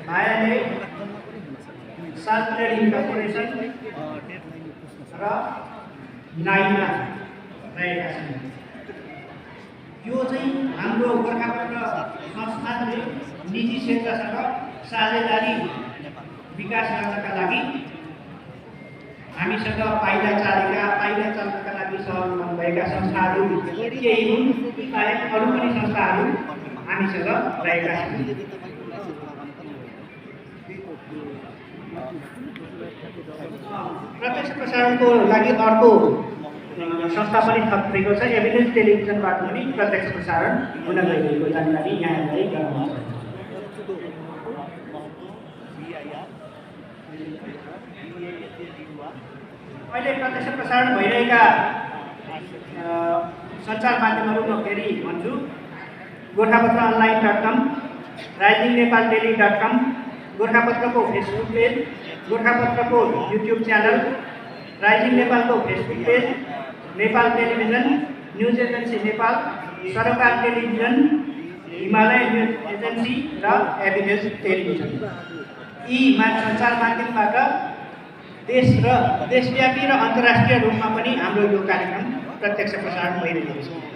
भायाले सातलडी corporation र नाइमा रहेका छन्। यो चाहिँ हाम्रो गोरखापत्र संस्थानले निजी क्षेत्रसँग साझेदारी विकास गर्नका लागि हामीसँग पाइला चाल्नका लागि सहभागी भएका संस्थाहरू केही हुन्, बाहेक अरू पनि संस्थाहरू हामीसँग रहेका छन्। प्रत्यक्ष प्रसारणको लागि अर्को संस्था पनि थपिएको छ। एभिडेन्स टेलिभिजनबाट पनि प्रत्यक्ष प्रसारण हुन गइरहेको जानकारी यहाँलाई गराउन छ। अहिले प्रत्यक्ष प्रसारण भइरहेका सञ्चार माध्यमहरू म फेरि भन्छु। Gorkhapatra online, rising Nepal tele, गोरखापत्रको फेसबुक पेज, गोरखापत्रको युट्युब च्यानल, राइजिङ नेपालको Facebook page, Nepal television, news agency Nepal, Sarokar television, Himalaya news agency र एभिडेन्स टेलिभिजन, यी सञ्चार माध्यमबाट देशव्यापी र अन्तर्राष्ट्रिय रूपमा पनि हाम्रो यो कार्यक्रम प्रत्यक्ष प्रसारण भइरहेको छ।